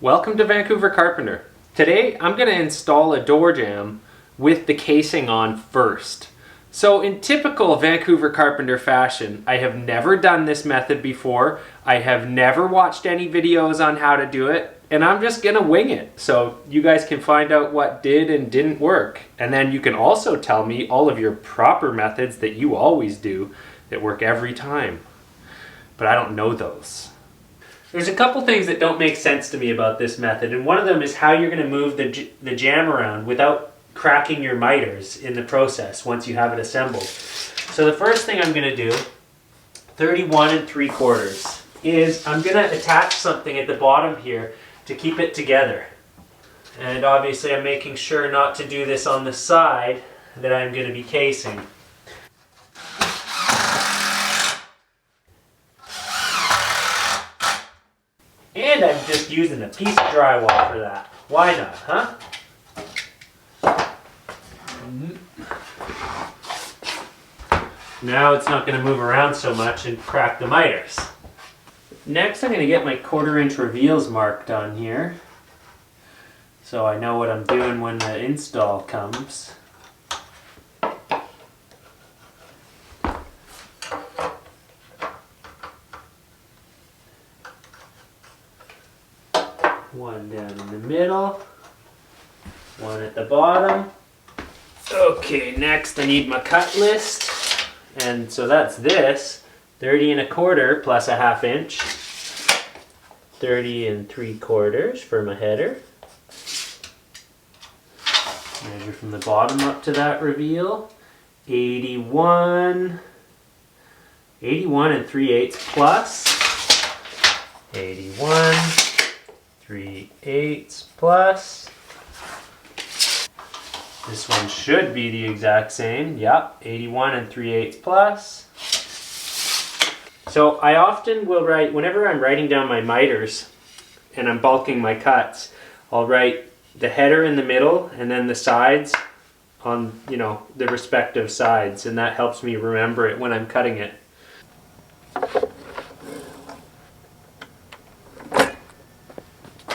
Welcome to Vancouver Carpenter. Today I'm going to install a door jamb with the casing on first. So in typical Vancouver Carpenter fashion, I have never done this method before. I have never watched any videos on how to do it, and I'm just going to wing it. So you guys can find out what did and didn't work. And then you can also tell me all of your proper methods that you always do that work every time. But I don't know those. There's a couple things that don't make sense to me about this method, and one of them is how you're going to move the jamb around without cracking your miters in the process once you have it assembled. So the first thing I'm going to do, 31 3/4, is I'm going to attach something at the bottom here to keep it together. And obviously I'm making sure not to do this on the side that I'm going to be casing. And I'm just using a piece of drywall for that. Why not, huh? Now it's not going to move around so much and crack the miters. Next I'm going to get my 1/4 inch reveals marked on here, so I know what I'm doing when the install comes. One down in the middle, one at the bottom. Okay, next I need my cut list. And so that's this, 30 1/4 plus a 1/2 inch. 30 3/4 for my header. Measure from the bottom up to that reveal. 81 3/8 plus. 81 3/8 plus. This one should be the exact same. Yep, 81 3/8 plus. So I often will write, whenever I'm writing down my miters and I'm bulking my cuts, I'll write the header in the middle and then the sides on, the respective sides, and that helps me remember it when I'm cutting it.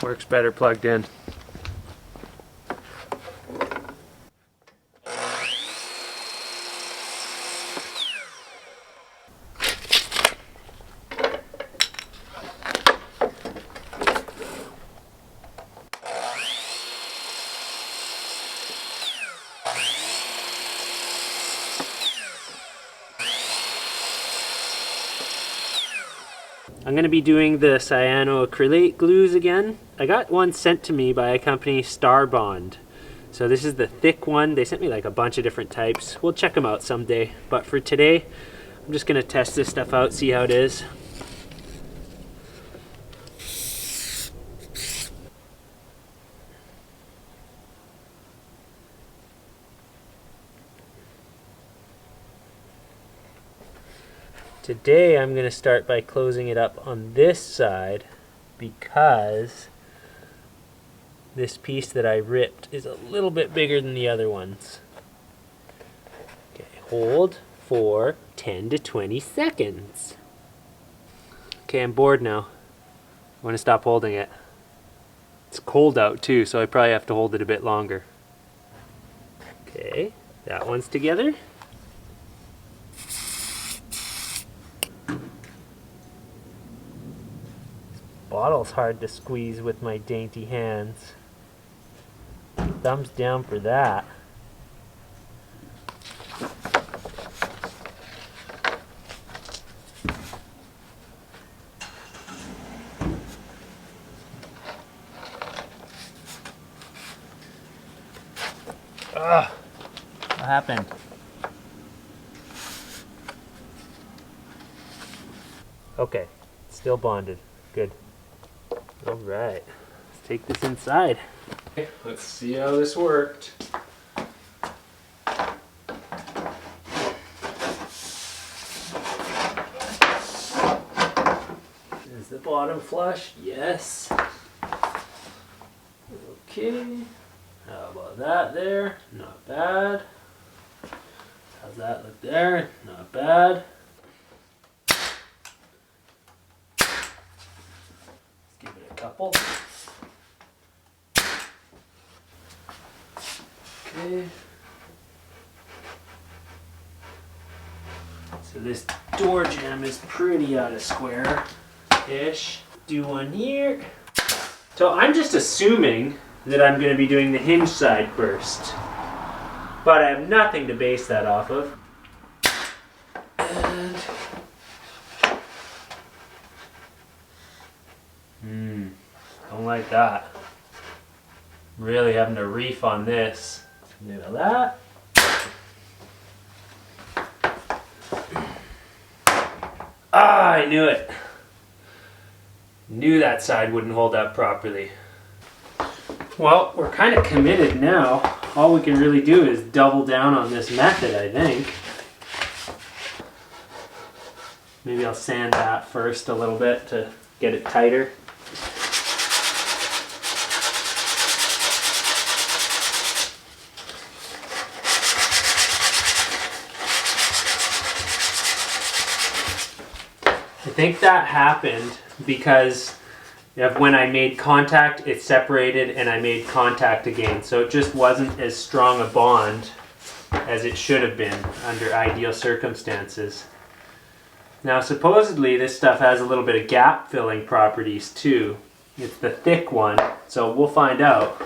Works better plugged in. I'm going to be doing the cyanoacrylate glues again. I got one sent to me by a company, Star Bond. So this is the thick one. They sent me like a bunch of different types. We'll check them out someday. But for today, I'm just going to test this stuff out, see how it is. Today I'm going to start by closing it up on this side because this piece that I ripped is a little bit bigger than the other ones. Okay, hold for 10 to 20 seconds. Okay, I'm bored now. I want to stop holding it. It's cold out too, so I probably have to hold it a bit longer. Okay, that one's together. Bottle's hard to squeeze with my dainty hands. Thumbs down for that. Ugh, what happened? Okay, still bonded. Good. All right, let's take this inside. Okay, let's see how this worked. Is the bottom flush? Yes. Okay, how about that there? Not bad. How's that look there? Not bad. Let's give it a couple. So this door jamb is pretty out of square-ish. Do one here. So I'm just assuming that I'm going to be doing the hinge side first, but I have nothing to base that off of. And don't like that. Really having to reef on this. Look at that. Ah, I knew it. Knew that side wouldn't hold up properly. Well, we're kind of committed now. All we can really do is double down on this method, I think. Maybe I'll sand that first a little bit to get it tighter. I think that happened because of when I made contact, it separated and I made contact again. So it just wasn't as strong a bond as it should have been under ideal circumstances. Now supposedly this stuff has a little bit of gap filling properties too. It's the thick one, so we'll find out.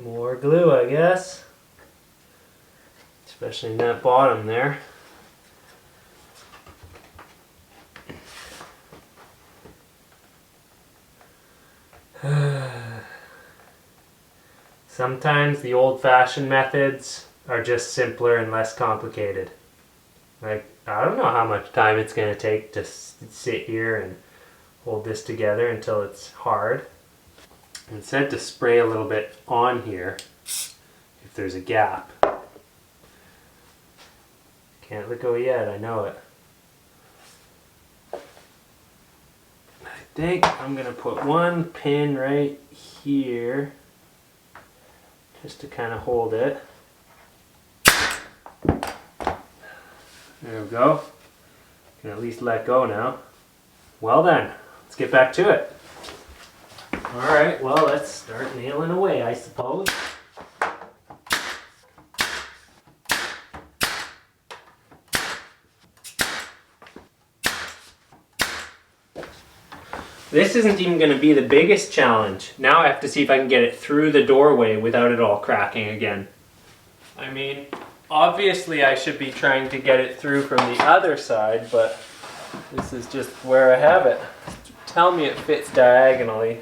More glue, I guess. Especially in that bottom there. Sometimes the old-fashioned methods are just simpler and less complicated. Like, I don't know how much time it's going to take to sit here and hold this together until it's hard. It said to spray a little bit on here if there's a gap. Can't let go yet, I know it. I think I'm going to put one pin right here just to kind of hold it. There we go. Can at least let go now. Well then, let's get back to it. Alright, well, let's start nailing away, I suppose. This isn't even going to be the biggest challenge. Now I have to see if I can get it through the doorway without it all cracking again. I mean, obviously I should be trying to get it through from the other side, but this is just where I have it. Tell me it fits diagonally.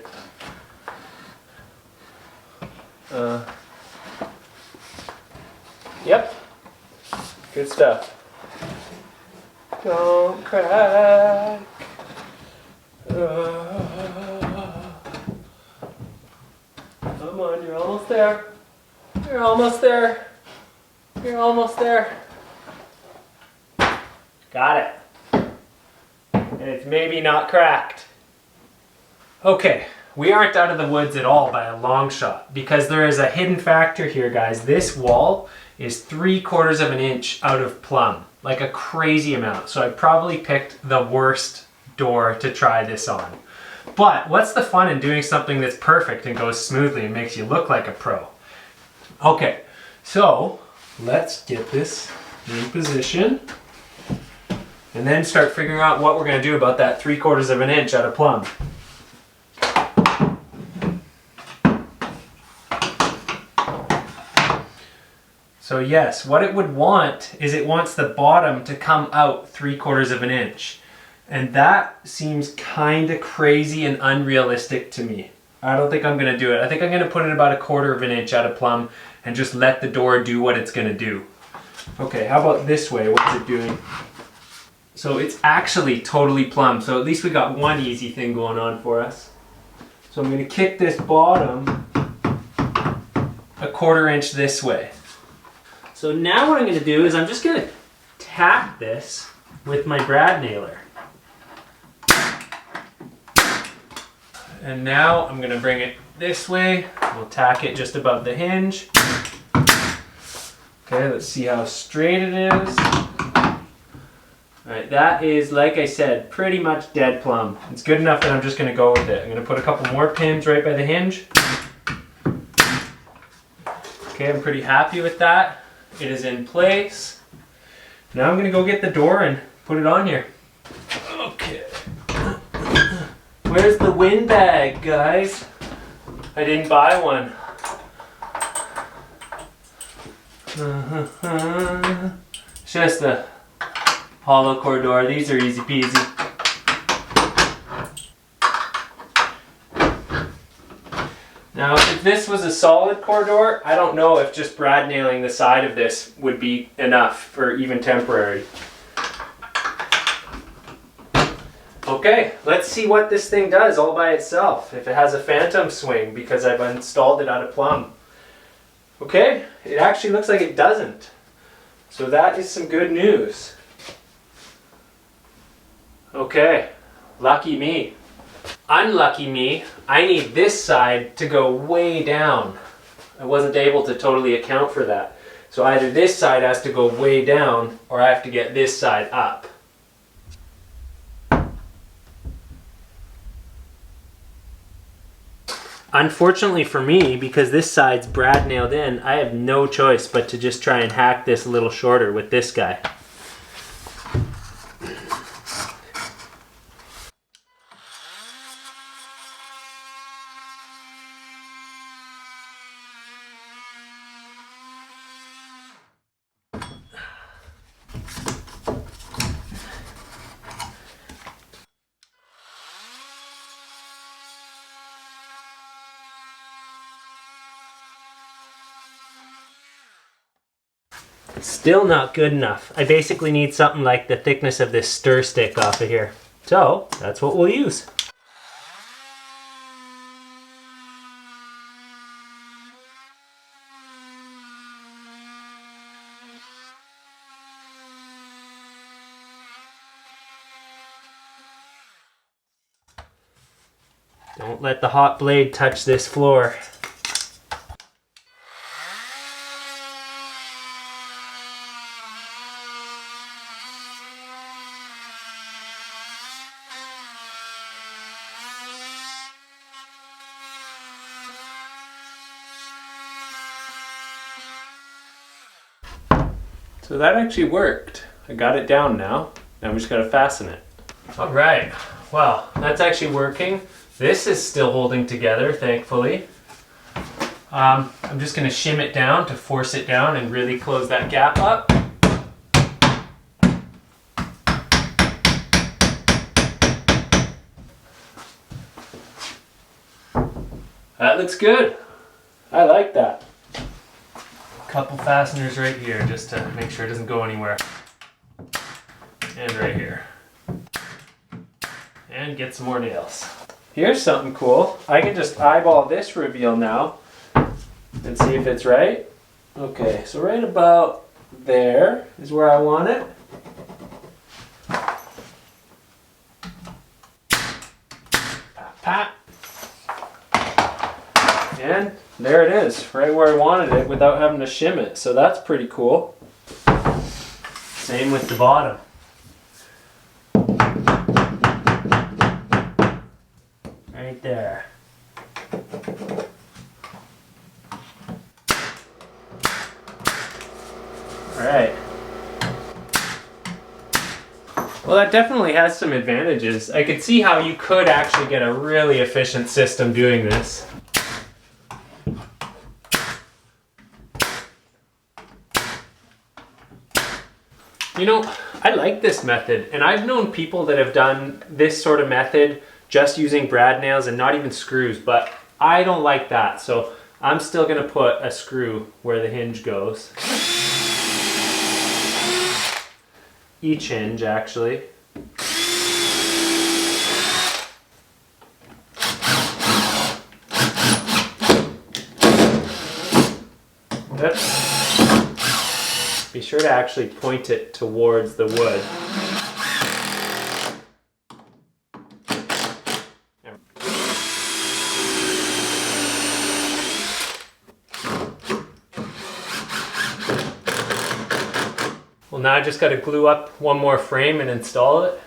Yep, good stuff. Don't crack. Come on, you're almost there. You're almost there. You're almost there. Got it. And it's maybe not cracked. Okay. We aren't out of the woods at all by a long shot because there is a hidden factor here, guys. This wall is 3/4 of an inch out of plumb, like a crazy amount. So I probably picked the worst door to try this on. But what's the fun in doing something that's perfect and goes smoothly and makes you look like a pro? Okay, so let's get this in position and then start figuring out what we're going to do about that 3/4 of an inch out of plumb. So yes, what it would want is it wants the bottom to come out 3/4 of an inch. And that seems kind of crazy and unrealistic to me. I don't think I'm going to do it. I think I'm going to put it about 1/4 of an inch out of plumb and just let the door do what it's going to do. Okay, how about this way? What's it doing? So it's actually totally plumb. So at least we got one easy thing going on for us. So I'm going to kick this bottom 1/4 inch this way. So now what I'm going to do is I'm just going to tap this with my brad nailer. And now I'm going to bring it this way. We'll tack it just above the hinge. Okay, let's see how straight it is. Alright, that is, like I said, pretty much dead plumb. It's good enough that I'm just going to go with it. I'm going to put a couple more pins right by the hinge. Okay, I'm pretty happy with that. It is in place. Now I'm going to go get the door and put it on here. Okay. Where's the wind bag, guys? I didn't buy one. It's just a hollow core door. These are easy peasy. Now, if this was a solid core door, I don't know if just brad nailing the side of this would be enough for even temporary. Okay, let's see what this thing does all by itself. If it has a phantom swing because I've installed it out of plumb. Okay, it actually looks like it doesn't. So that is some good news. Okay, lucky me. Unlucky me, I need this side to go way down. I wasn't able to totally account for that. So either this side has to go way down or I have to get this side up. Unfortunately for me, because this side's brad nailed in, I have no choice but to just try and hack this a little shorter with this guy. Still not good enough. I basically need something like the thickness of this stir stick off of here. So that's what we'll use. Don't let the hot blade touch this floor. So that actually worked. I got it down now. Now we just gotta fasten it. All right, well, that's actually working. This is still holding together, thankfully. I'm just gonna shim it down to force it down and really close that gap up. That looks good. I like that. Couple fasteners right here just to make sure it doesn't go anywhere. And right here. And get some more nails. Here's something cool. I can just eyeball this reveal now and see if it's right. Okay, so right about there is where I want it. Pat, pat. And there it is, right where I wanted it without having to shim it. So that's pretty cool. Same with the bottom. Right there. All right. Well, that definitely has some advantages. I could see how you could actually get a really efficient system doing this. You know, I like this method, and I've known people that have done this sort of method just using brad nails and not even screws, but I don't like that, so I'm still going to put a screw where the hinge goes. Each hinge, actually. Oops. Be sure to actually point it towards the wood. Well, now I just got to glue up one more frame and install it.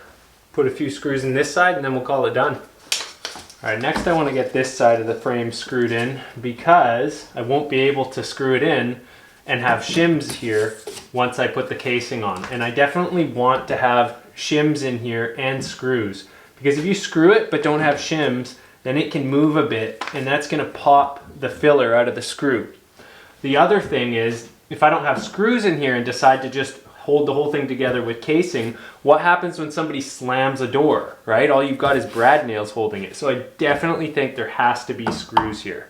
Put a few screws in this side and then we'll call it done. All right, next I want to get this side of the frame screwed in because I won't be able to screw it in and have shims here once I put the casing on. And I definitely want to have shims in here and screws, because if you screw it but don't have shims, then it can move a bit and that's going to pop the filler out of the screw. The other thing is, if I don't have screws in here and decide to just hold the whole thing together with casing, what happens when somebody slams a door, right? All you've got is brad nails holding it. So I definitely think there has to be screws here.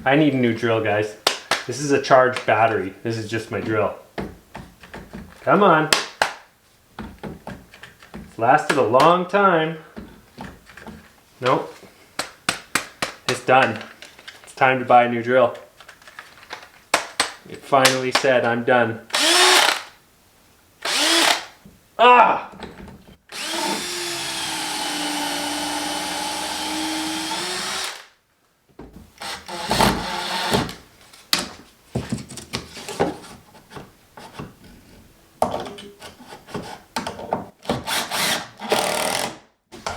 I need a new drill, guys. This is a charged battery. This is just my drill. Come on. It's lasted a long time. Nope. It's done. It's time to buy a new drill. It finally said, I'm done. Ah!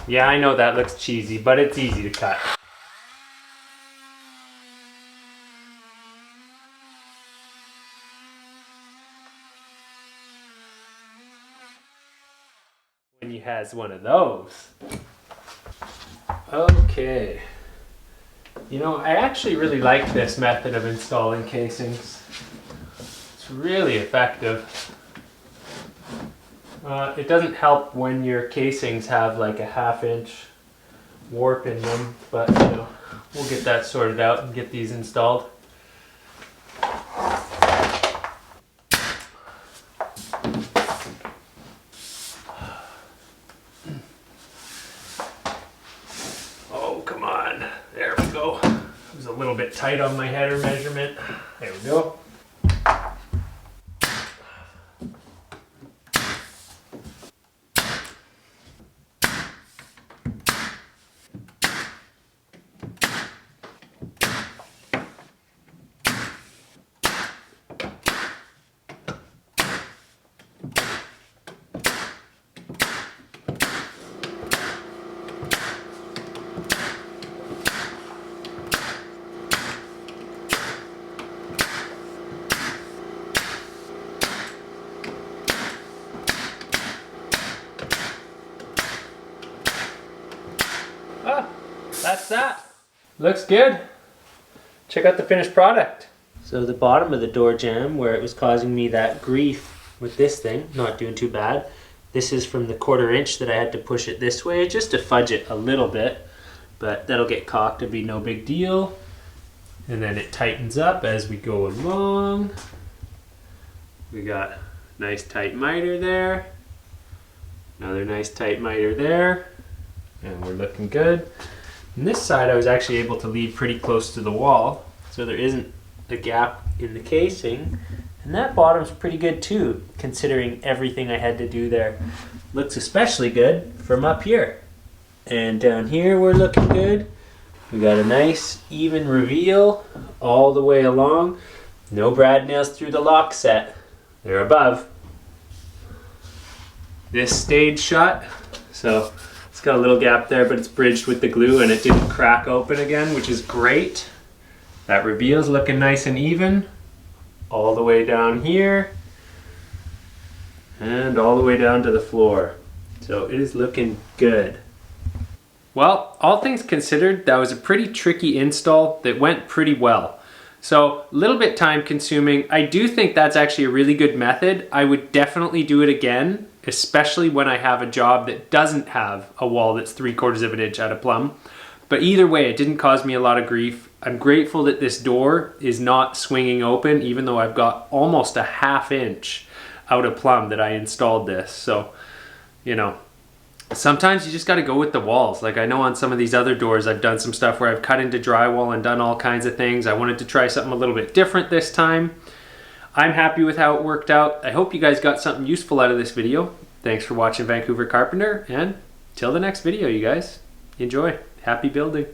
Yeah, I know that looks cheesy, but it's easy to cut. When he has one of those. Okay. You know, I actually really like this method of installing casings. It's really effective. It doesn't help when your casings have like a 1/2 inch warp in them, but you know, we'll get that sorted out and get these installed. Oh, come on. There we go. It was a little bit tight on my header measurement. There we go. Ah, that's that. Looks good. Check out the finished product. So the bottom of the door jamb, where it was causing me that grief with this thing, not doing too bad. This is from the 1/4 inch that I had to push it this way just to fudge it a little bit, but that'll get caulked, it'll be no big deal. And then it tightens up as we go along. We got nice tight miter there. Another nice tight miter there. And we're looking good. And this side I was actually able to leave pretty close to the wall, so there isn't a gap in the casing. And that bottom's pretty good too, considering everything I had to do there. Looks especially good from up here. And down here we're looking good. We got a nice even reveal all the way along. No brad nails through the lock set. They're above. This stayed shut, so it's got a little gap there, but it's bridged with the glue and it didn't crack open again, which is great. That reveal's looking nice and even. All the way down here. And all the way down to the floor. So it is looking good. Well, all things considered, that was a pretty tricky install that went pretty well. So a little bit time consuming. I do think that's actually a really good method. I would definitely do it again, especially when I have a job that doesn't have a wall that's 3/4 of an inch out of plumb. But either way, it didn't cause me a lot of grief. I'm grateful that this door is not swinging open, even though I've got almost a 1/2 inch out of plumb that I installed this. So, you know, sometimes you just got to go with the walls. Like I know on some of these other doors, I've done some stuff where I've cut into drywall and done all kinds of things. I wanted to try something a little bit different this time. I'm happy with how it worked out. I hope you guys got something useful out of this video. Thanks for watching Vancouver Carpenter, and till the next video, you guys. Enjoy. Happy building.